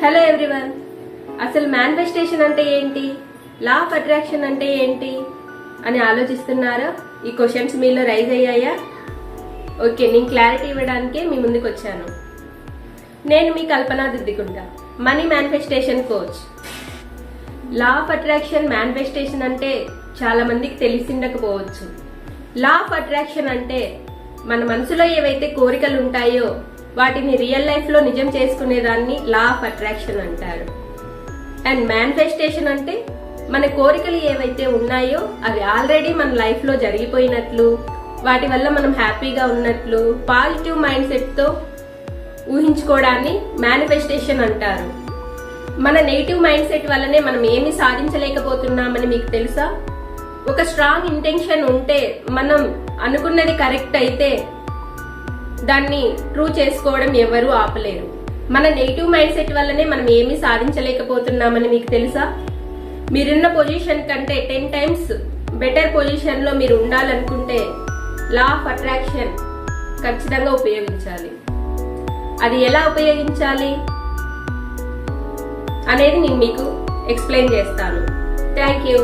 Hello everyone, అసలు manifestation అంటే ఏంటి, లా ఆఫ్ అట్రాక్షన్ అంటే ఏంటి అని ఆలోచిస్తున్నారా? ఈ క్వశ్చన్స్ మీలో రైజ్ అయ్యాయా? ఓకే, నేను క్లారిటీ ఇవ్వడానికే మీ ముందుకు వచ్చాను. నేను మీ Kalpana Diddukunta, money manifestation coach. Law of attraction manifestation అంటే చాలా మందికి తెలిసిండకపోవచ్చు. లా ఆఫ్ అట్రాక్షన్ అంటే మన మనసులో ఏవైతే కోరికలు ఉంటాయో వాటిని రియల్ లైఫ్ లో నిజం చేసుకునేదాన్ని లా ఆఫ్ అట్రాక్షన్ అంటారు. అండ్ మేనిఫెస్టేషన్ అంటే మన కోరికలు ఏవైతే ఉన్నాయో అవి ఆల్రెడీ మన లైఫ్ లో జరిగిపోయినట్లు, వాటి వల్ల మనం హ్యాపీగా ఉన్నట్లు పాజిటివ్ మైండ్ సెట్ తో ఊహించుకోవడాన్ని మేనిఫెస్టేషన్ అంటారు. మన నెగిటివ్ మైండ్ సెట్ వల్లనే మనం ఏమి సాధించలేకపోతున్నామని మీకు తెలుసా? ఒక స్ట్రాంగ్ ఇంటెన్షన్ ఉంటే, మనం అనుకున్నది కరెక్ట్ అయితే దాన్ని ట్రూ చేసుకోవడం ఎవరూ ఆపలేరు. మన నెగిటివ్ మైండ్ సెట్ వల్లనే మనం ఏమీ సాధించలేకపోతున్నామని మీకు తెలుసా? మీరున్న పొజిషన్ కంటే 10 times బెటర్ పొజిషన్ లో మీరు ఉండాలనుకుంటే లా ఆఫ్ అట్రాక్షన్ ఖచ్చితంగా ఉపయోగించాలి. అది ఎలా ఉపయోగించాలి అనేది నేను మీకు ఎక్స్ప్లెయిన్ చేస్తాను. Thank you.